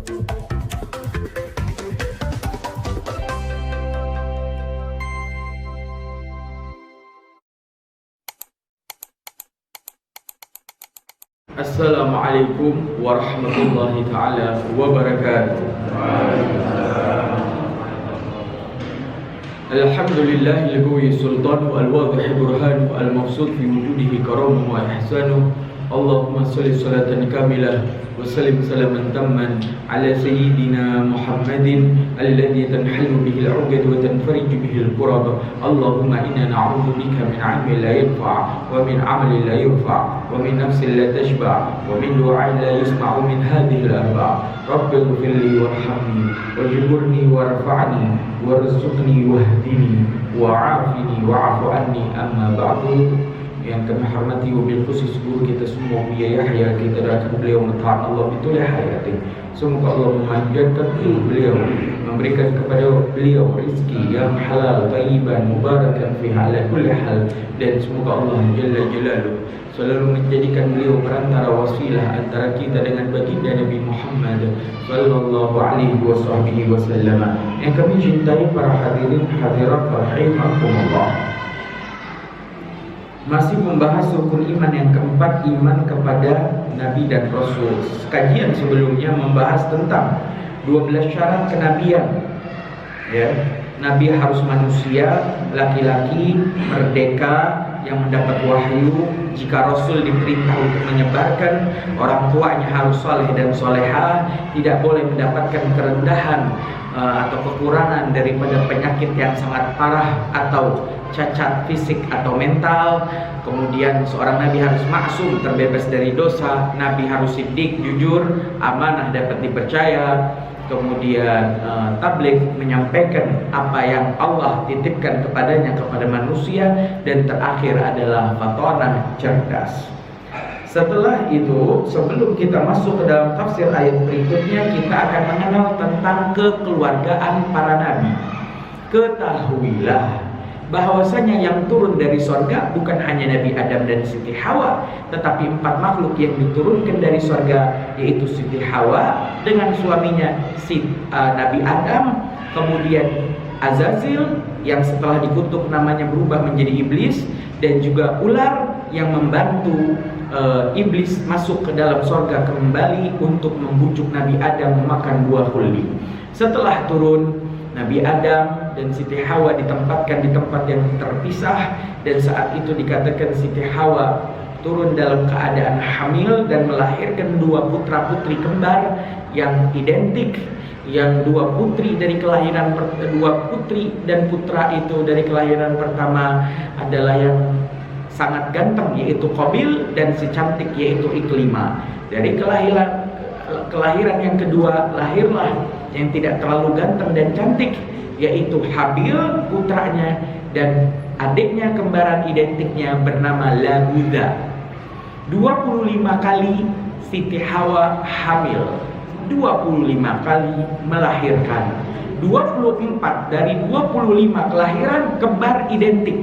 Assalamualaikum warahmatullahi ta'ala wabarakatuh. Alhamdulillahil qawi sultanu al-wadih burhanu al-maqsud fi wujudihi karamu wa ihsanu. Allahumma salli salatan kamilah wa sallim salaman tamman ala sayyidina Muhammadin alladhi tanhalu bihi al-'uqad wa tanfariju bihi al-kurab. Allahumma inna na'udzu bika min 'ilmin la yanfa' wa min 'amalin la yurfa' wa min nafsin la tashba' wa min du'ain la yusma'u min hadhihi al-arba'. Rabbi ighfirli warhamni wajburni warfa'ni warzuqni wahdini wa'afini wa'fu anni. Amma ba'du. Yang kami hormati wabil khusus guru kita semua, Buya Yahya, kita doakan beliau mentaat Allah betul hayati. Semoga Allah memanjangkan beliau, memberikan kepada beliau rezeki yang halal, thayyiban, mubarakan fi ala kulli hal, dan semoga Allah Jalla Jalaluh selalu menjadikan beliau perantara wasilah antara kita dengan baginda Nabi Muhammad sallallahu alaihi wasallam. Yang kami cintai para hadirin hadirat rahimakumullah. Masih membahas rukun iman yang keempat, iman kepada Nabi dan Rasul. Kajian sebelumnya membahas tentang 12 syarat kenabian. Ya, Nabi harus manusia, laki-laki, merdeka, yang mendapat wahyu. Jika Rasul diperintah untuk menyebarkan, orang tuanya harus soleh dan solehah, tidak boleh mendapatkan kerendahan atau kekurangan daripada penyakit yang sangat parah atau cacat fisik atau mental. Kemudian seorang nabi harus maksum, terbebas dari dosa. Nabi harus siddiq, jujur, amanah, dapat dipercaya. Kemudian tabligh, menyampaikan apa yang Allah titipkan kepadanya kepada manusia. Dan terakhir adalah fatonah, cerdas. Setelah itu, sebelum kita masuk ke dalam tafsir ayat berikutnya, kita akan mengenal tentang kekeluargaan para nabi. Ketahuilah bahwasanya yang turun dari sorga bukan hanya Nabi Adam dan Siti Hawa, tetapi 4 makhluk yang diturunkan dari sorga, yaitu Siti Hawa dengan suaminya Nabi Adam, kemudian Azazil yang setelah dikutuk namanya berubah menjadi iblis, dan juga ular yang membantu iblis masuk ke dalam sorga kembali untuk membujuk Nabi Adam memakan buah khuldi. Setelah turun, Nabi Adam dan Siti Hawa ditempatkan di tempat yang terpisah, dan saat itu dikatakan Siti Hawa turun dalam keadaan hamil dan melahirkan 2 putra putri kembar yang identik. Yang 2 putri dari kelahiran 2 putri dan putra itu dari kelahiran pertama adalah yang sangat ganteng, yaitu Qabil, dan si cantik, yaitu Iklimah. Dari kelahiran yang kedua lahirlah yang tidak terlalu ganteng dan cantik, yaitu Habil putranya, dan adiknya kembaran identiknya bernama Labuda. 25 kali Siti Hawa hamil, 25 kali melahirkan. 24 dari 25 kelahiran kembar identik.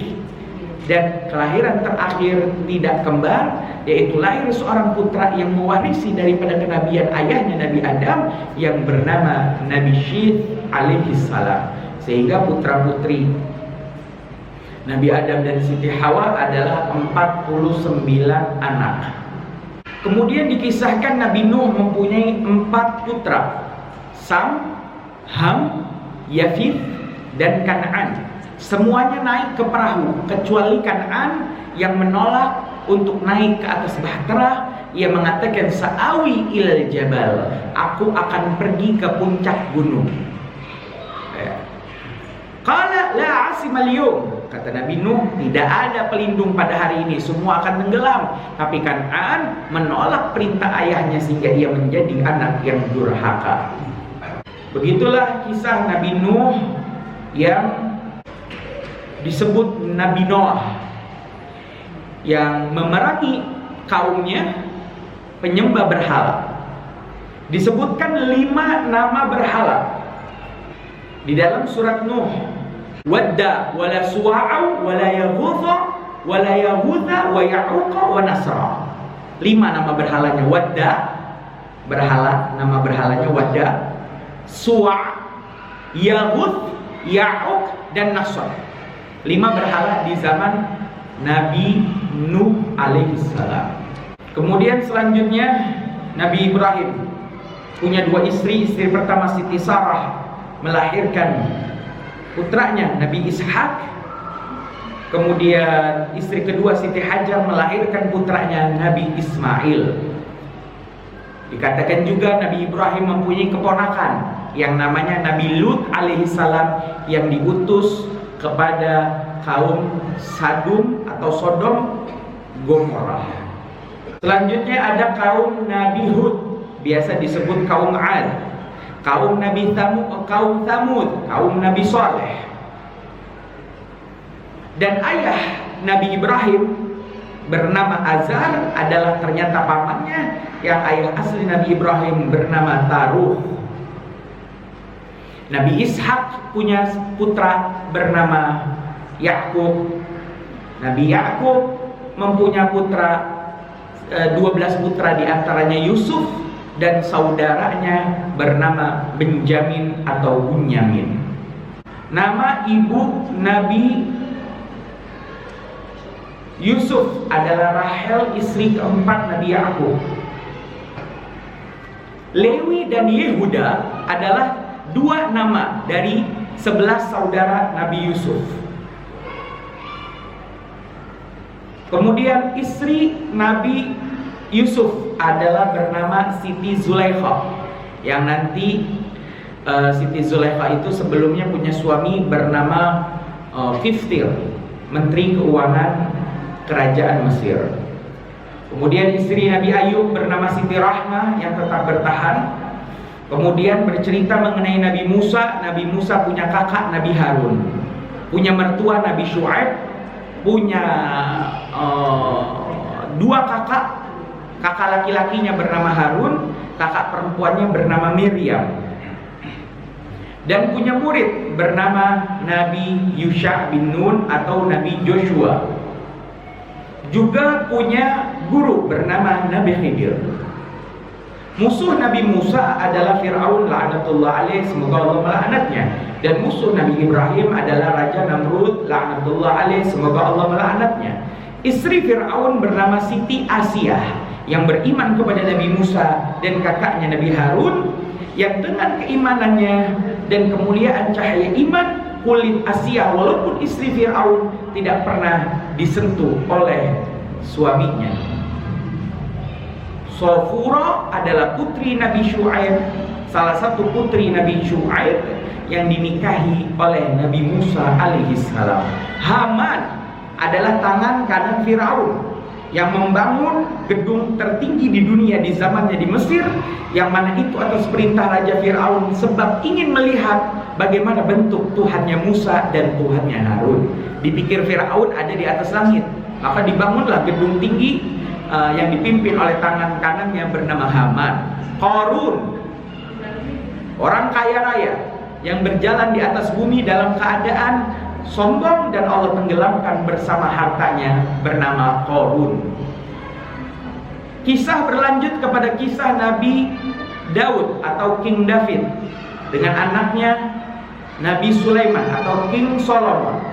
Dan kelahiran terakhir tidak kembar, yaitu lahir seorang putra yang mewarisi daripada kenabian ayahnya Nabi Adam, yang bernama Nabi Syith alaihi salam. Sehingga putra putri Nabi Adam dan Siti Hawa adalah 49 anak. Kemudian dikisahkan Nabi Nuh mempunyai 4 putra, Sam, Ham, Yafith, dan Kan'an. Semuanya naik ke perahu kecuali Kan'an yang menolak untuk naik ke atas bahtera. Ia mengatakan, sa'awi ilal jabal, aku akan pergi ke puncak gunung. Qala la asimal yawm, kata Nabi Nuh, tidak ada pelindung pada hari ini, semua akan tenggelam. Tapi Kan'an menolak perintah ayahnya sehingga ia menjadi anak yang durhaka. Begitulah kisah Nabi Nuh yang disebut Nabi Noah, yang memerangi kaumnya penyembah berhala. Disebutkan 5 nama berhala di dalam surat Nuh. Wadda wala suwa'u wala yaghutha wala yaghutha wa ya'uqa wa nasra. 5 nama berhalanya. Wadda berhala, nama berhalanya Wadda, Suwa', Yaghut, Ya'uq, dan Nasr. 5 berhala di zaman Nabi Nuh alaihissalam. Kemudian selanjutnya Nabi Ibrahim punya 2 istri. Istri pertama Siti Sarah melahirkan putranya Nabi Ishak. Kemudian istri kedua Siti Hajar melahirkan putranya Nabi Ismail. Dikatakan juga Nabi Ibrahim mempunyai keponakan yang namanya Nabi Lut alaihissalam, yang diutus kepada kaum Sadum atau Sodom Gomorrah. Selanjutnya ada kaum Nabi Hud, biasa disebut kaum Ad, kaum Nabi Thamud, kaum Nabi Saleh. Dan ayah Nabi Ibrahim bernama Azar adalah ternyata pamannya, yang ayah asli Nabi Ibrahim bernama Taruh. Nabi Ishak punya putra bernama Yakub. Nabi Yakub mempunyai putra 12 putra, diantaranya Yusuf, dan saudaranya bernama Benjamin atau Bunyamin. Nama ibu Nabi Yusuf adalah Rahel, istri keempat Nabi Yakub. Lewi dan Yehuda adalah 2 nama dari 11 saudara Nabi Yusuf. Kemudian istri Nabi Yusuf adalah bernama Siti Zulaikha, yang nanti Siti Zulaikha itu sebelumnya punya suami bernama Fiftil, Menteri Keuangan Kerajaan Mesir. Kemudian istri Nabi Ayub bernama Siti Rahmah, yang tetap bertahan. Kemudian bercerita mengenai Nabi Musa. Nabi Musa punya kakak Nabi Harun, punya mertua Nabi Syuaib, punya 2 kakak laki-lakinya bernama Harun, kakak perempuannya bernama Miriam, dan punya murid bernama Nabi Yusha bin Nun atau Nabi Joshua. Juga punya guru bernama Nabi Khidir. Musuh Nabi Musa adalah Fir'aun la'natullah alaih, semoga Allah melaknatnya. Dan musuh Nabi Ibrahim adalah Raja Namrud la'natullah alaih, semoga Allah melaknatnya. Istri Fir'aun bernama Siti Asiyah, yang beriman kepada Nabi Musa dan kakaknya Nabi Harun, yang dengan keimanannya dan kemuliaan cahaya iman, kulit Asiyah walaupun istri Fir'aun tidak pernah disentuh oleh suaminya. Sofura adalah putri Nabi Syuaib, salah satu putri Nabi Syuaib yang dinikahi oleh Nabi Musa alaihissalam. Haman adalah tangan kanan Firaun yang membangun gedung tertinggi di dunia di zamannya di Mesir, yang mana itu atas perintah Raja Firaun, sebab ingin melihat bagaimana bentuk Tuhannya Musa dan Tuhannya Harun. Dipikir Firaun ada di atas langit, maka dibangunlah gedung tinggi yang dipimpin oleh tangan kanannya bernama Haman. Qarun, orang kaya raya yang berjalan di atas bumi dalam keadaan sombong dan Allah tenggelamkan bersama hartanya, bernama Qarun. Kisah berlanjut kepada kisah Nabi Daud atau King David dengan anaknya Nabi Sulaiman atau King Solomon,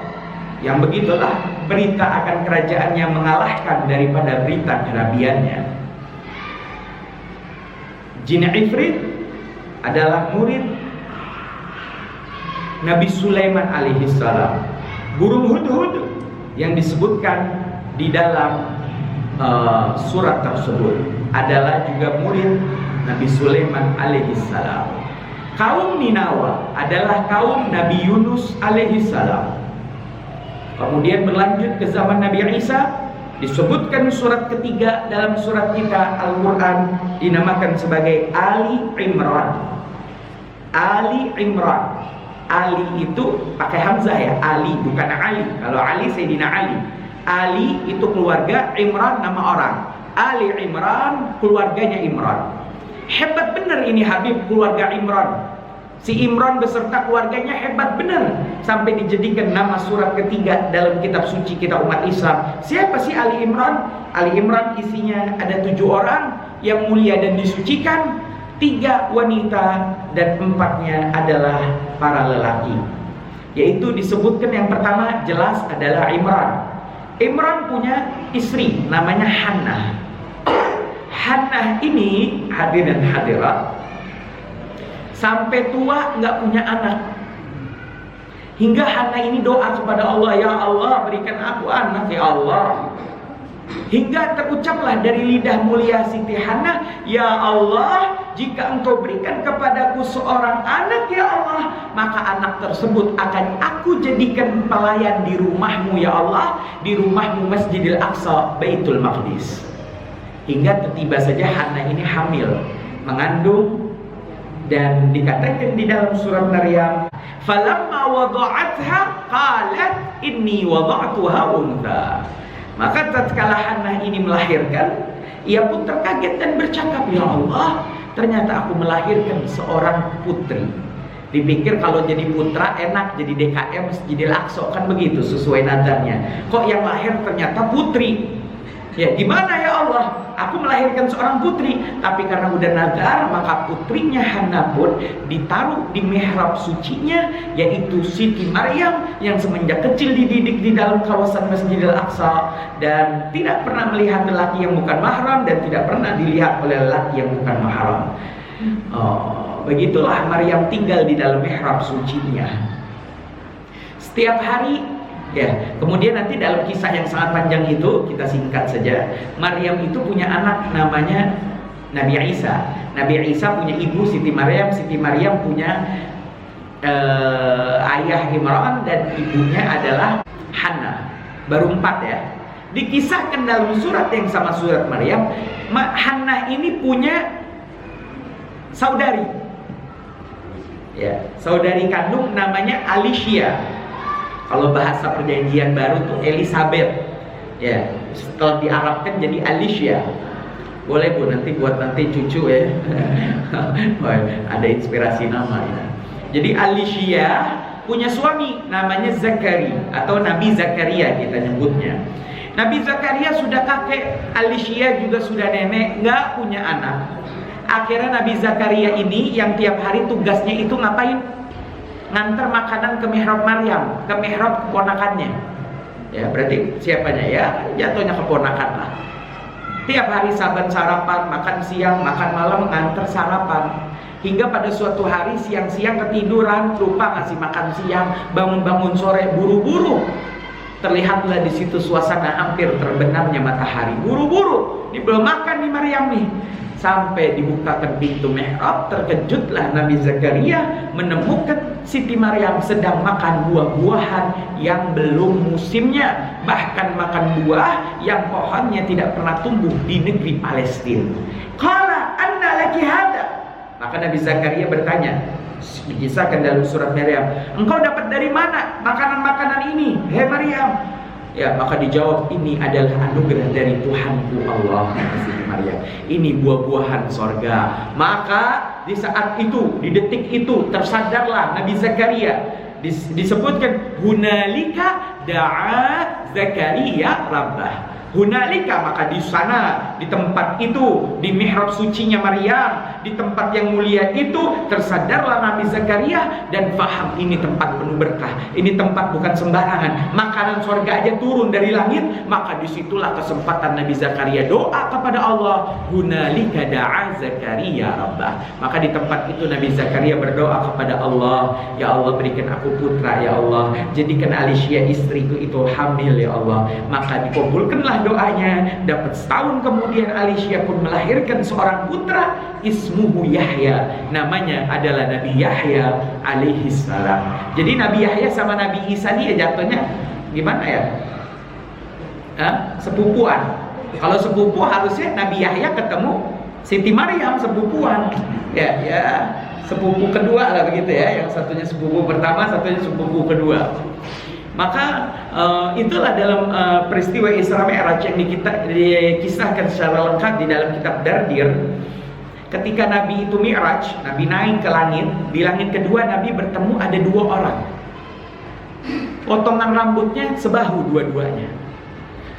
yang begitulah berita akan kerajaannya mengalahkan daripada berita kenabiannya. Jin Ifrit adalah murid Nabi Sulaiman alaihissalam. Burung hudhud yang disebutkan di dalam surat tersebut adalah juga murid Nabi Sulaiman alaihissalam. Kaum Ninawa adalah kaum Nabi Yunus alaihissalam. Kemudian berlanjut ke zaman Nabi Isa, disebutkan surat ketiga dalam surat kita Al-Quran, dinamakan sebagai Ali Imran. Ali Imran. Ali itu pakai hamzah ya, Ali bukan Ali. Kalau Ali Sayyidina Ali. Ali itu keluarga, Imran nama orang. Ali Imran keluarganya Imran. Hebat benar ini Habib keluarga Imran. Si Imran beserta keluarganya hebat benar, sampai dijadikan nama surat ketiga dalam kitab suci kita umat Islam. Siapa sih Ali Imran? Ali Imran isinya ada 7 orang yang mulia dan disucikan. 3 wanita dan 4-nya adalah para lelaki. Yaitu disebutkan yang pertama jelas adalah Imran. Imran punya istri namanya Hannah. Hannah ini, hadirin hadirat, sampai tua nggak punya anak. Hingga Hannah ini doa kepada Allah, ya Allah berikan aku anak ya Allah. Hingga terucaplah dari lidah mulia Siti Hannah, ya Allah, jika engkau berikan kepadaku seorang anak ya Allah, maka anak tersebut akan aku jadikan pelayan di rumahmu ya Allah, di rumahmu Masjidil Aqsa, Baitul Maqdis. Hingga tiba saja Hannah ini hamil, mengandung, dan dikatakan di dalam surat Maryam, falamma wada'atha qalat inni wada'tuha untha. Maka tatkala Hannah ini melahirkan, ia pun terkaget dan bercakap, ya Allah, ternyata aku melahirkan seorang putri. Dipikir kalau jadi putra enak, jadi DKM Masjidil Aqsa, kan begitu sesuai nadarnya. Kok yang lahir ternyata putri? Ya gimana ya Allah, aku melahirkan seorang putri. Tapi karena udah nazar, maka putrinya Hannah pun ditaruh di mihrab sucinya, yaitu Siti Maryam, yang semenjak kecil dididik di dalam kawasan Masjidil Aqsa, dan tidak pernah melihat lelaki yang bukan mahram, dan tidak pernah dilihat oleh lelaki yang bukan mahram. Begitulah Maryam tinggal di dalam mihrab sucinya setiap hari. Ya, kemudian nanti dalam kisah yang sangat panjang itu, kita singkat saja. Maryam itu punya anak namanya Nabi Isa. Nabi Isa punya ibu Siti Maryam. Siti Maryam punya ayah Imran, dan ibunya adalah Hannah. Baru 4 ya. Dikisahkan dalam surat yang sama surat Maryam, Hannah ini punya saudari. Ya, saudari kandung namanya Alicia. Kalau bahasa perjanjian baru tuh Elizabeth. Ya, setelah diarabkan jadi Alicia. Boleh Bu, nanti buat nanti cucu ya. Ada inspirasi nama ya. Jadi Alicia punya suami namanya Zakari, atau Nabi Zakaria kita nyebutnya. Nabi Zakaria sudah kakek, Alicia juga sudah nenek, nggak punya anak. Akhirnya Nabi Zakaria ini yang tiap hari tugasnya itu ngapain? Ngantar makanan ke mihrab Maryam, ke mihrab keponakannya. Ya berarti siapanya ya, jatuhnya keponakan lah. Tiap hari saban sarapan, makan siang, makan malam, ngantar sarapan. Hingga pada suatu hari siang-siang ketiduran, lupa ngasih makan siang, bangun-bangun sore buru-buru. Terlihatlah di situ suasana hampir terbenamnya matahari. Buru-buru, ini belum makan nih Maryam nih. Sampai dibukakan pintu mihrab, terkejutlah Nabi Zakaria menemukan Siti Maryam sedang makan buah-buahan yang belum musimnya. Bahkan makan buah yang pohonnya tidak pernah tumbuh di negeri Palestina. Qala anna laki hada. Maka Nabi Zakaria bertanya, dikisahkan dalam surat Maryam, engkau dapat dari mana makanan-makanan ini, hei Maryam? Ya, maka dijawab, ini adalah anugerah dari Tuhanku Allah, kata Siti Maryam. Ini buah-buahan sorga. Maka di saat itu, di detik itu, tersadarlah Nabi Zakaria. Disebutkan hunalika da'a Zakaria rabbah. Hunalika, maka di sana, di tempat itu, di mihrab sucinya Maryam, di tempat yang mulia itu, tersadarlah Nabi Zakaria dan faham ini tempat penuh berkah. Ini tempat bukan sembarangan. Makanan surga aja turun dari langit. Maka disitulah kesempatan Nabi Zakaria doa kepada Allah. Hunalika da'a Zakaria rabbah. Maka di tempat itu Nabi Zakaria berdoa kepada Allah, ya Allah berikan aku putra ya Allah. Jadikan Alicia istriku itu hamil ya Allah. Maka dikabulkanlah doanya. Dapat setahun kemudian Alicia pun melahirkan seorang putra, ismuhu Yahya. Namanya adalah Nabi Yahya alaihi salam. Jadi Nabi Yahya sama Nabi Isa ini ya jatuhnya gimana ya? Sepupuan. Kalau sepupu harusnya Nabi Yahya ketemu Siti Maryam, sepupuan. Ya, sepupu kedua lah begitu ya. Yang satunya sepupu pertama, satunya sepupu kedua. Maka itulah dalam peristiwa Isra Mi'raj yang dikisahkan secara lengkap di dalam kitab Dardir. Ketika Nabi itu Mi'raj, Nabi naik ke langit. Di langit kedua Nabi bertemu ada 2 orang. Potongan rambutnya sebahu dua-duanya.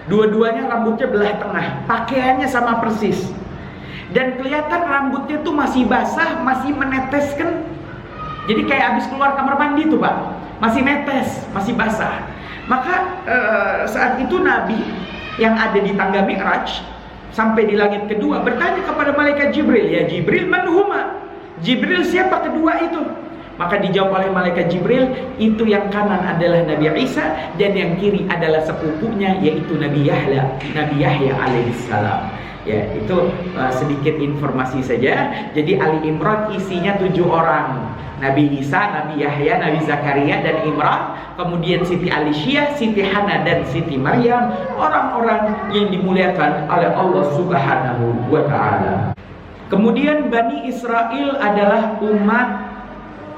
Dua-duanya rambutnya belah tengah. Pakaiannya sama persis. Dan kelihatan rambutnya tuh masih basah, masih meneteskan. Jadi kayak habis keluar kamar mandi tuh Pak, masih netes, masih basah. Maka saat itu Nabi yang ada di tangga Mi'raj sampai di langit kedua bertanya kepada malaikat Jibril, "Ya Jibril, man huma?" Jibril, siapa kedua itu? Maka dijawab oleh malaikat Jibril, itu yang kanan adalah Nabi Isa dan yang kiri adalah sepupunya yaitu Nabi Yahya alaihissalam. Ya, itu sedikit informasi saja. Jadi Ali Imran isinya 7 orang. Nabi Isa, Nabi Yahya, Nabi Zakaria dan Imran. Kemudian Siti Alicia, Siti Hana dan Siti Maryam, orang-orang yang dimuliakan oleh Allah Subhanahu wa taala. Kemudian Bani Israel adalah umat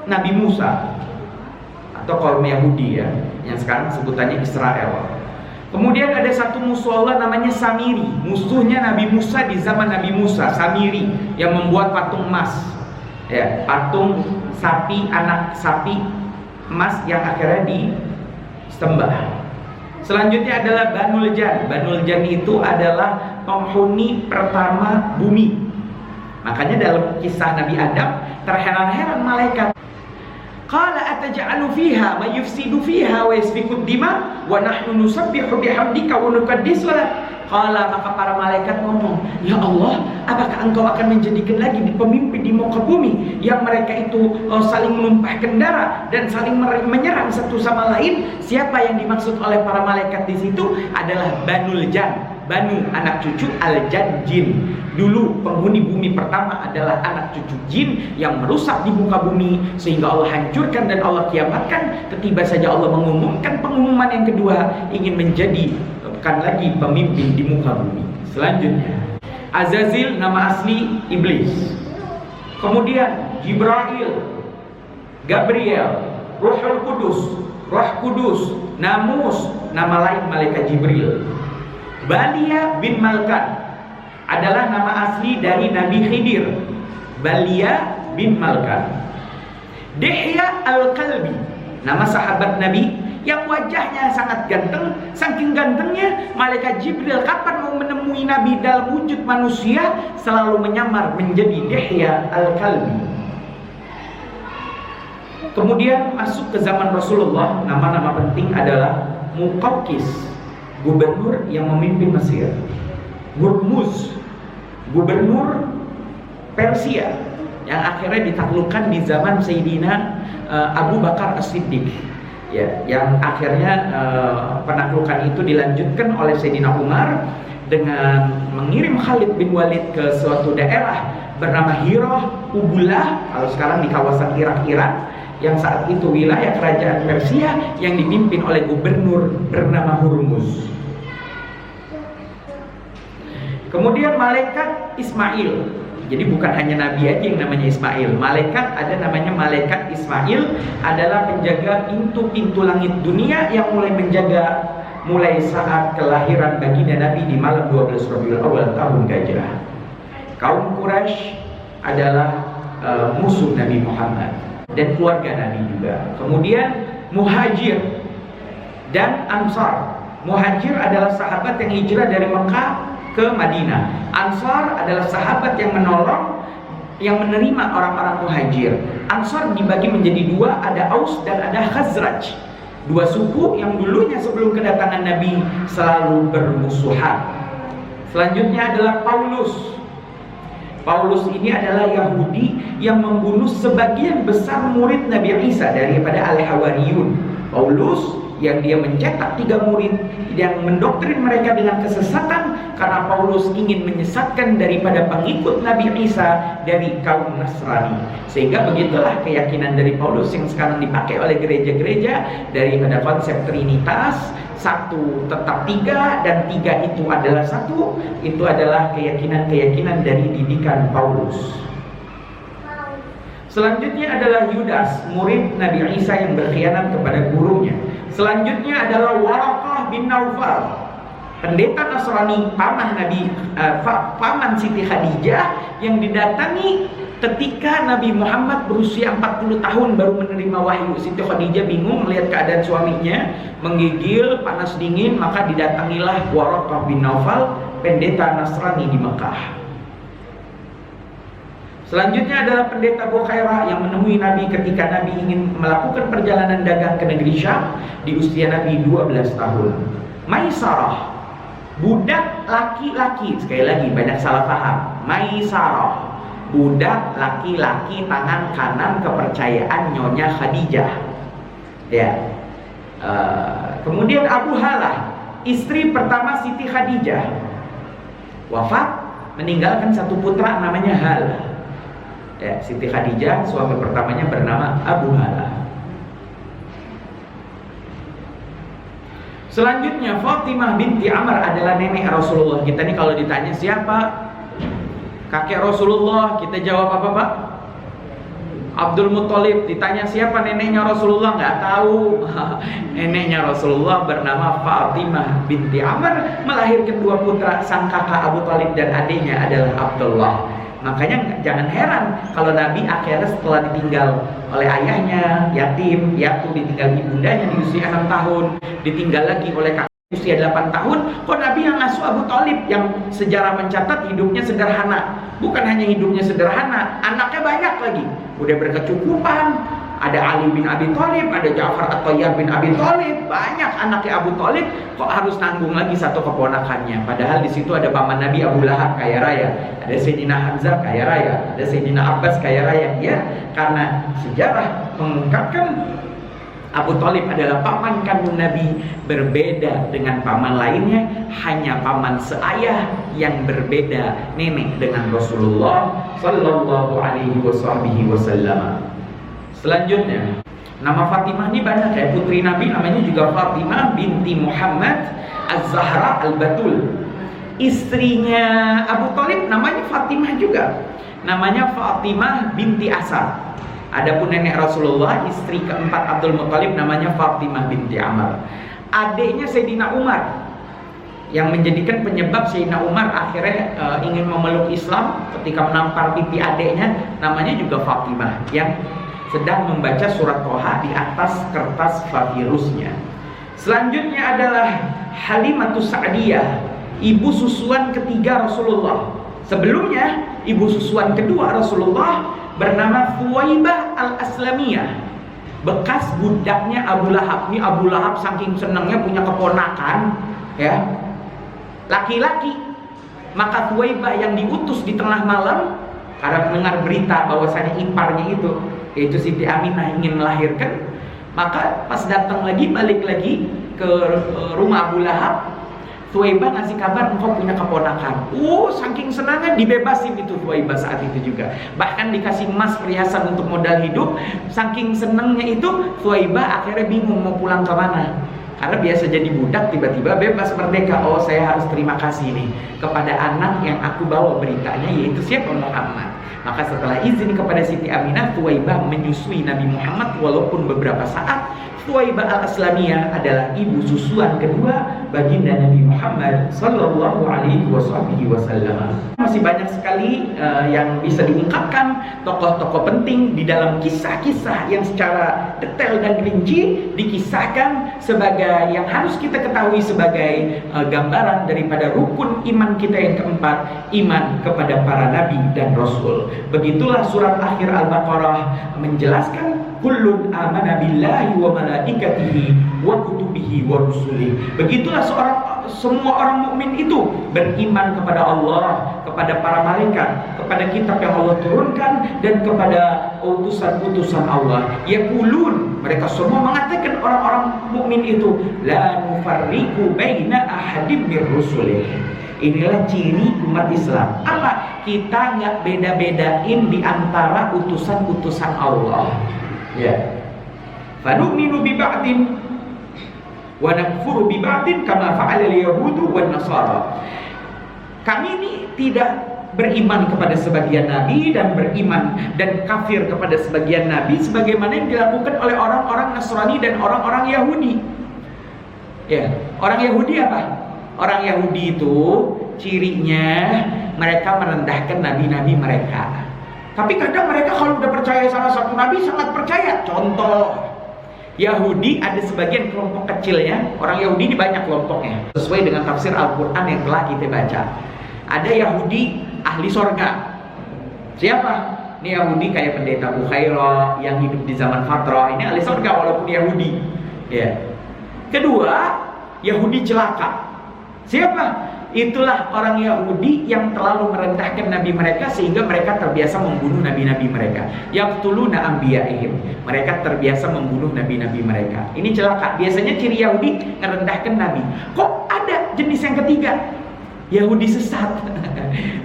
Nabi Musa atau kaum Yahudi ya, yang sekarang sebutannya Israel. Kemudian ada satu musola namanya Samiri, musuhnya Nabi Musa di zaman Nabi Musa. Samiri yang membuat patung emas, ya, patung sapi, anak sapi emas yang akhirnya disembah. Selanjutnya adalah Banul Jan. Banul Jan itu adalah penghuni pertama bumi. Makanya dalam kisah Nabi Adam terheran-heran malaikat. Qala ataj'alu fiha may yufsidu fiha wa yasfiku dima wa nahnu nusabbihu bihamdika wa nuqaddisu lak. Qala, maka para malaikat ngomong, "Ya Allah, apakah engkau akan menjadikan lagi pemimpin di muka bumi yang mereka itu saling menumpahkan darah dan saling menyerang satu sama lain?" Siapa yang dimaksud oleh para malaikat di situ adalah Banul Jan. Banu, anak cucu, Al-Jan, jin. Dulu penghuni bumi pertama adalah anak cucu jin yang merusak di muka bumi sehingga Allah hancurkan dan Allah kiamatkan. Ketiba saja Allah mengumumkan pengumuman yang kedua, ingin menjadi bukan lagi pemimpin di muka bumi. Selanjutnya Azazil, nama asli iblis. Kemudian Jibril, Gabriel, Ruhul Kudus, Roh Kudus, Namus, nama lain malaikat Jibril. Balia bin Malkan adalah nama asli dari Nabi Khidir. Balia bin Malkan. Dihya al-Kalbi, nama sahabat Nabi yang wajahnya sangat ganteng. Saking gantengnya, malaikat Jibril kapan mau menemui Nabi dalam wujud manusia selalu menyamar menjadi Dihya al-Kalbi. Kemudian masuk ke zaman Rasulullah, nama-nama penting adalah Muqawqis, gubernur yang memimpin Mesir. Hurmuz, gubernur Persia yang akhirnya ditaklukkan di zaman Sayyidina Abu Bakar As-Siddiq, ya, yang akhirnya penaklukan itu dilanjutkan oleh Sayyidina Umar dengan mengirim Khalid bin Walid ke suatu daerah bernama Hirah Ubulah, kalau sekarang di kawasan Irak, yang saat itu wilayah kerajaan Persia yang dipimpin oleh gubernur bernama Hurmuz. Kemudian malaikat Ismail. Jadi bukan hanya nabi aja yang namanya Ismail. Malaikat ada namanya malaikat Ismail, adalah penjaga pintu-pintu langit dunia yang mulai saat kelahiran baginda Nabi di malam 12 Rabiul Awal tahun Gajah. Kaum Quraisy adalah musuh Nabi Muhammad dan keluarga Nabi juga. Kemudian Muhajir dan Ansar. Muhajir adalah sahabat yang hijrah dari Mekah ke Madinah. Ansar adalah sahabat yang menolong, yang menerima orang-orang Muhajir. Ansar dibagi menjadi dua, ada Aus dan ada Khazraj. Dua suku yang dulunya sebelum kedatangan Nabi selalu bermusuhan. Selanjutnya adalah Paulus. Paulus ini adalah Yahudi yang membunuh sebagian besar murid Nabi Isa daripada Al-Hawariyun. Paulus yang dia mencetak 3 murid yang mendoktrin mereka dengan kesesatan, karena Paulus ingin menyesatkan daripada pengikut Nabi Isa dari kaum Nasrani. Sehingga begitulah keyakinan dari Paulus yang sekarang dipakai oleh gereja-gereja daripada konsep Trinitas, 1 tetap 3 dan 3 itu adalah 1. Itu adalah keyakinan-keyakinan dari didikan Paulus. Selanjutnya adalah Yudas, murid Nabi Isa yang berkhianat kepada gurunya. Selanjutnya adalah Waraqah bin Naufal, pendeta Nasrani, paman Siti Khadijah, yang didatangi ketika Nabi Muhammad berusia 40 tahun baru menerima wahyu. Siti Khadijah bingung melihat keadaan suaminya, menggigil, panas dingin, maka didatangilah Waraqah bin Naufal, pendeta Nasrani di Mekah. Selanjutnya adalah pendeta Bukhairah yang menemui Nabi ketika Nabi ingin melakukan perjalanan dagang ke negeri Syam di usia Nabi 12 tahun. Maisarah, budak laki-laki, sekali lagi banyak salah paham. Maisarah, budak laki-laki tangan kanan kepercayaan Nyonya Khadijah. Ya. Kemudian Abu Halah, istri pertama Siti Khadijah, wafat meninggalkan satu putra namanya Halah. Ya, Siti Khadijah suami pertamanya bernama Abu Halah. Selanjutnya Fatimah binti Amr adalah nenek Rasulullah. Kita nih kalau ditanya siapa kakek Rasulullah, kita jawab apa Pak? Abdul Muthalib. Ditanya siapa neneknya Rasulullah, nggak tahu. Neneknya Rasulullah bernama Fatimah binti Amr, melahirkan dua putra, sang kakak Abu Thalib dan adiknya adalah Abdullah. Makanya jangan heran kalau Nabi akhirnya setelah ditinggal oleh ayahnya, yatim, piatu, ditinggal ibundanya di usia 6 tahun, ditinggal lagi oleh kakek usia 8 tahun, kok Nabi yang ngasuh Abu Thalib yang sejarah mencatat hidupnya sederhana. Bukan hanya hidupnya sederhana, anaknya banyak lagi, udah berkecukupan. Ada Ali bin Abi Thalib, ada Ja'far At-Thayyar bin Abi Thalib, banyak anaknya Abu Thalib, kok harus nanggung lagi satu keponakannya. Padahal di situ ada paman Nabi Abu Lahab kaya raya, ada Sayyidina Hamzah kaya raya, ada Sayyidina Abbas kaya raya. Ya, karena sejarah mengungkapkan Abu Thalib adalah paman kandung Nabi, berbeda dengan paman lainnya, hanya paman seayah yang berbeda nenek dengan Rasulullah sallallahu alaihi wasallam. Selanjutnya, nama Fatimah ini banyak ya, putri Nabi namanya juga Fatimah binti Muhammad Az-Zahra Al-Batul. Istrinya Abu Thalib namanya Fatimah juga, namanya Fatimah binti Asad. Adapun nenek Rasulullah, istri keempat Abdul Muthalib, namanya Fatimah binti Amr. Adiknya Sayyidina Umar, yang menjadikan penyebab Sayyidina Umar akhirnya ingin memeluk Islam ketika menampar pipi adiknya, namanya juga Fatimah, yang sedang membaca surat Toha di atas kertas papirusnya. Selanjutnya adalah Halimatus Sa'diyah, ibu susuan ketiga Rasulullah. Sebelumnya ibu susuan kedua Rasulullah bernama Thuwaibah Al-Aslamiyah, bekas budaknya Abu Lahab. Ini Abu Lahab saking senangnya punya keponakan ya, laki-laki. Maka Thuwaibah yang diutus di tengah malam karena mendengar berita bahwasanya iparnya itu, yaitu Siti Aminah, ingin melahirkan, maka pas datang lagi, balik lagi ke rumah Abu Lahab, Thuwaibah ngasih kabar, engkau punya keponakan. Saking senangnya dibebasin itu Thuwaibah saat itu juga. Bahkan dikasih emas perhiasan untuk modal hidup. Saking senangnya itu Thuwaibah akhirnya bingung mau pulang ke mana. Karena biasa jadi budak, tiba-tiba bebas merdeka. Oh, saya harus terima kasih nih kepada anak yang aku bawa beritanya, yaitu siapa? Muhammad. Maka setelah izin kepada Siti Aminah, Thuwaibah menyusui Nabi Muhammad walaupun beberapa saat. Thuwaibah Al-Aslamiyah adalah ibu susuan kedua baginda Nabi Muhammad sallallahu alaihi wasallam. Masih banyak sekali yang bisa diungkapkan, tokoh-tokoh penting di dalam kisah-kisah yang secara detail dan rinci dikisahkan sebagai yang harus kita ketahui sebagai gambaran daripada rukun iman kita yang keempat, iman kepada para nabi dan rasul. Begitulah surat akhir Al-Baqarah menjelaskan kullun amana billahi wa malaikatihi wa kutubihi wa rusulih. Begitulah semua orang mukmin itu beriman kepada Allah, kepada para malaikat, kepada kitab yang Allah turunkan, dan kepada utusan-utusan Allah. Yaqulun, mereka semua mengatakan, orang-orang mukmin itu, la nufarriqu baina ahadim mir rusulih. Inilah ciri umat Islam. Apa? Kita nggak beda-bedain di antara utusan-utusan Allah. Ya. Fanu'minu bi ba'din wa nakfuru bi ba'din kama fa'ala al-yahudu wan nasara. Kami ini tidak beriman kepada sebagian nabi dan beriman dan kafir kepada sebagian nabi sebagaimana yang dilakukan oleh orang-orang Nasrani dan orang-orang Yahudi. Ya, orang Yahudi apa? Orang Yahudi itu cirinya mereka merendahkan nabi-nabi mereka. Tapi kadang mereka kalau udah percaya sama satu nabi sangat percaya. Contoh, Yahudi ada sebagian kelompok kecilnya. Orang Yahudi ini banyak kelompoknya sesuai dengan tafsir Al-Quran yang telah kita baca. Ada Yahudi ahli sorga. Siapa? Ini Yahudi kayak pendeta Bukhaira yang hidup di zaman Fatrah, ini ahli surga walaupun Yahudi. Ya. Kedua, Yahudi celaka. Siapa? Itulah orang Yahudi yang terlalu merendahkan nabi mereka sehingga mereka terbiasa membunuh nabi-nabi mereka. Yaqtuluna anbiya'ihim. Mereka terbiasa membunuh nabi-nabi mereka. Ini celaka. Biasanya ciri Yahudi merendahkan nabi. Kok ada jenis yang ketiga? Yahudi sesat.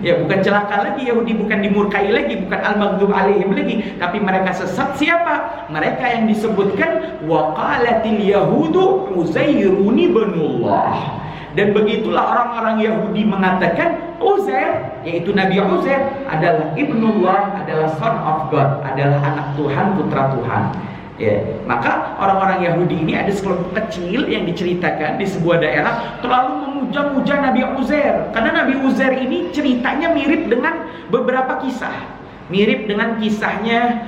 Ya, bukan celaka lagi Yahudi, bukan dimurkai lagi, bukan al-maghdub alaihim lagi, tapi mereka sesat. Siapa? Mereka yang disebutkan waqalatil yahudu Uzairun ibnullah. Dan begitulah orang-orang Yahudi mengatakan Uzair, yaitu Nabi Uzair adalah ibnullah, adalah son of God, adalah anak Tuhan, putra Tuhan. Ya, maka orang-orang Yahudi ini ada sekelompok kecil yang diceritakan di sebuah daerah terlalu memuja-muja Nabi Uzair. Karena Nabi Uzair ini ceritanya mirip dengan beberapa kisah. Mirip dengan kisahnya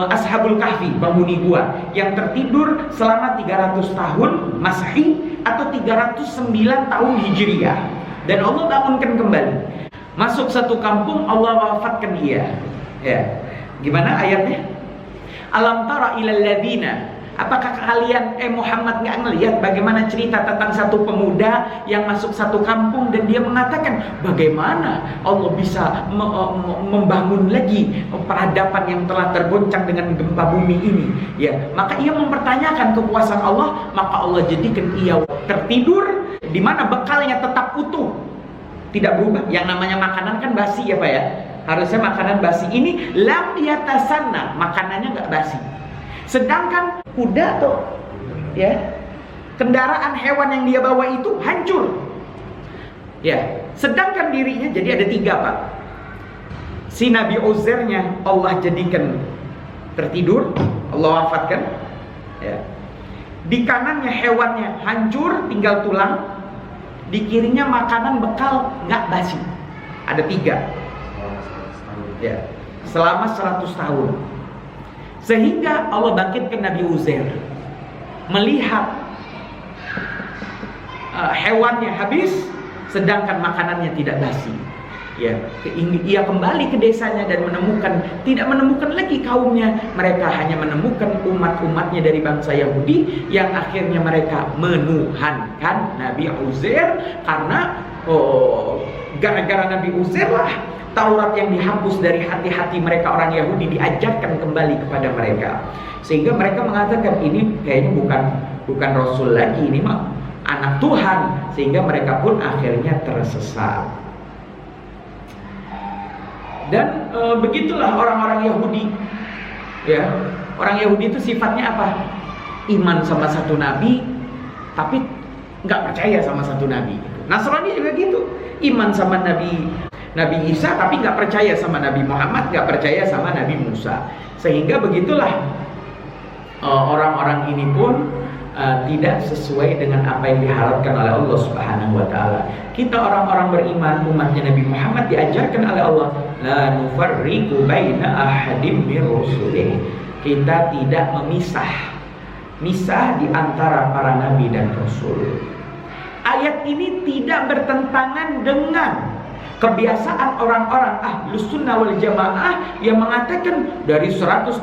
Ashabul Kahfi, penghuni gua yang tertidur selama 300 tahun Masehi atau 309 tahun Hijriah. Dan Allah bangunkan kembali. Masuk satu kampung, Allah wafatkan dia. Ya. Gimana ayatnya? Alam tara ilal ladina, apakah kalian Muhammad nggak ngelihat bagaimana cerita tentang satu pemuda yang masuk satu kampung dan dia mengatakan bagaimana Allah bisa membangun lagi peradaban yang telah tergoncang dengan gempa bumi ini. Ya, maka ia mempertanyakan kekuasaan Allah, maka Allah jadikan ia tertidur di mana bekalnya tetap utuh, tidak berubah. Yang namanya makanan kan basi ya Pak ya. Harusnya makanan basi. Ini lam yatasanna, makanannya nggak basi. Sedangkan kuda tuh, ya, kendaraan hewan yang dia bawa itu hancur. Ya, sedangkan dirinya jadi ada 3 Pak. Si Nabi Uzairnya Allah jadikan tertidur, Allah wafatkan. Ya. Di kanannya hewannya hancur, tinggal tulang. Di kirinya makanan bekal nggak basi. Ada 3. Ya, selama 100 tahun. Sehingga Allah bangkitkan Nabi Uzair, melihat hewannya habis, sedangkan makanannya tidak basi. Ya, ia kembali ke desanya dan tidak menemukan lagi kaumnya. Mereka hanya menemukan umat-umatnya dari bangsa Yahudi yang akhirnya mereka menuhankan Nabi Uzair karena gara-gara Nabi Uzair lah Taurat yang dihapus dari hati-hati mereka orang Yahudi diajarkan kembali kepada mereka. Sehingga mereka mengatakan ini kayaknya bukan Rasul lagi, ini mah anak Tuhan. Sehingga mereka pun akhirnya tersesat. Dan begitulah orang-orang Yahudi. Ya, orang Yahudi itu sifatnya apa? Iman sama satu nabi, tapi nggak percaya sama satu nabi. Nasrani juga gitu. Iman sama Nabi Isa tapi nggak percaya sama Nabi Muhammad, nggak percaya sama Nabi Musa. Sehingga begitulah orang-orang ini pun tidak sesuai dengan apa yang diharapkan oleh Allah Subhanahu wa taala. Kita orang-orang beriman umatnya Nabi Muhammad diajarkan oleh Allah la nufarriqu baina ahadim mir rusulih. Kita tidak misah di antara para nabi dan rasul. Ayat ini tidak bertentangan dengan kebiasaan orang-orang Ahlus Sunnah wal Jamaah yang mengatakan dari 124.000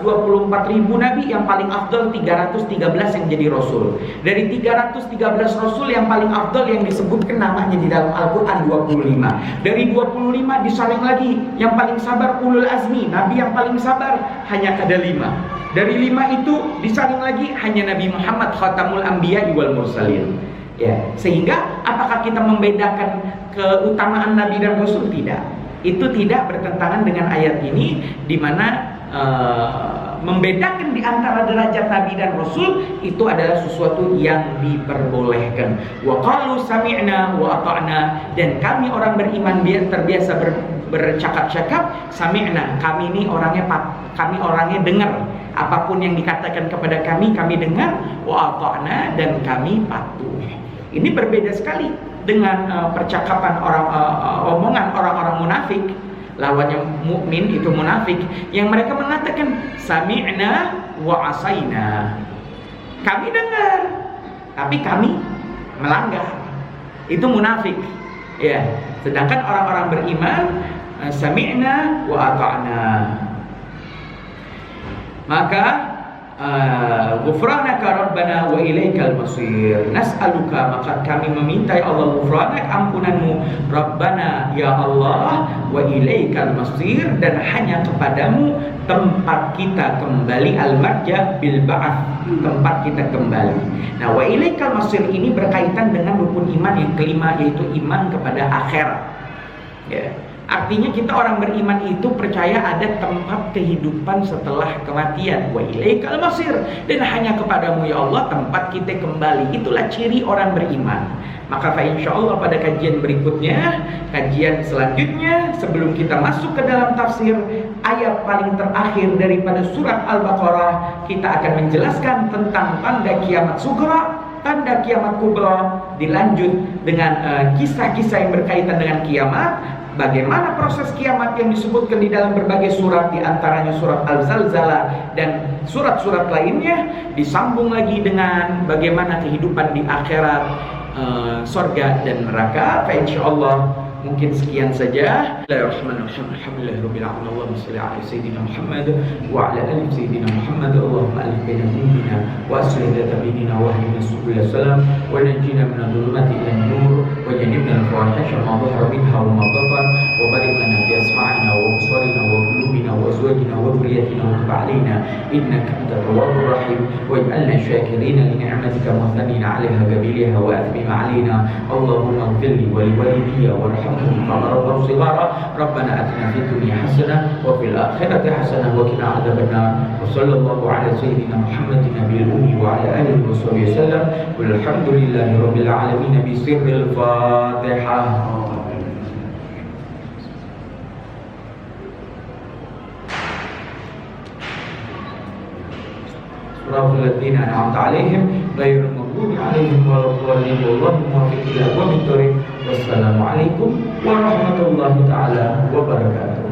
nabi yang paling afdal 313 yang jadi rasul. Dari 313 rasul yang paling afdal yang disebutkan namanya di dalam Al-Qur'an 25. Dari 25 disaring lagi yang paling sabar ulul azmi, nabi yang paling sabar hanya ada 5. Dari 5 itu disaring lagi hanya Nabi Muhammad khatamul anbiya wal mursalin. Ya, sehingga apakah kita membedakan keutamaan nabi dan rasul? Tidak. Itu tidak bertentangan dengan ayat ini di mana membedakan di antara derajat nabi dan rasul itu adalah sesuatu yang diperbolehkan. Wa qalu sami'na wa ata'na, dan kami orang beriman terbiasa bercakap-cakap sami'na, kami ini orangnya dengar. Apapun yang dikatakan kepada kami dengar, wa ata'na, dan kami patuh. Ini berbeda sekali dengan percakapan omongan orang-orang munafik. Lawannya mukmin itu munafik, yang mereka mengatakan sami'na wa asaina. Kami dengar, tapi kami melanggar. Itu munafik. Ya, sedangkan orang-orang beriman sami'na wa ata'na. Maka ghufranaka rabbana wa ilaikal masir. Nas'aluka, maka kami meminta ya Allah, ghufranak, ampunanmu, rabbana ya Allah, wa ilaikal masir, dan hanya kepadamu tempat kita kembali, al-marja bil ba'ats, tempat kita kembali. Nah, wa ilaikal masir ini berkaitan dengan rukun iman yang kelima, yaitu iman kepada akhirat. Ya. Artinya kita orang beriman itu percaya ada tempat kehidupan setelah kematian. Wa ilaikal masir, dan hanya kepadamu ya Allah tempat kita kembali. Itulah ciri orang beriman. Maka insyaallah pada kajian berikutnya, kajian selanjutnya, sebelum kita masuk ke dalam tafsir ayat paling terakhir daripada surat Al-Baqarah, kita akan menjelaskan tentang tanda kiamat sugra, tanda kiamat kubra, dilanjut dengan kisah-kisah yang berkaitan dengan kiamat. Bagaimana proses kiamat yang disebutkan di dalam berbagai surat, di antaranya surat Al-Zalzalah dan surat-surat lainnya, disambung lagi dengan bagaimana kehidupan di akhirat, surga dan neraka. Insyaallah mungkin sekian saja. Bismillahirrahmanirrahim. Alhamdulillahirabbil alamin. Allahumma shalli ala sayyidina Muhammad wa ala ali sayyidina Muhammad. Allahumma alif baina qulubina wa aslih dhata bainina wa ahdina subul salam wa najjina min adh-dhulumati ila an-nur wa jannibna al-fawahisha ma dhahara minha wa ma batan wa barik lana fi asma'ina wa absarina wa qulubina wa azwajina wa dhurriyyatina wa tub 'alaina innaka antat tawwabur rahim waj'alna syakirina li ni'matika muthanina 'alaiha qabiliha wa athmim 'alaina. Allahumma ighfir li wa li walidayya warhamhum kama rabbaw shighara. Rabbana atina fid dunya hasanah wa fil akhirati hasanah wa qina adzabannar. Wa sallallahu ala sayyidina Muhammadin nabiyil ummi wa ala alihi wa sahbihi wasallam. Walhamdulillahi rabbil alamin bi sirril Fatihah. صراط الذين أنعمت عليهم غير المغضوب عليهم ولا الضالين. والله موفق إلى أقوم الطريق. والسلام عليكم ورحمة الله تعالى وبركاته.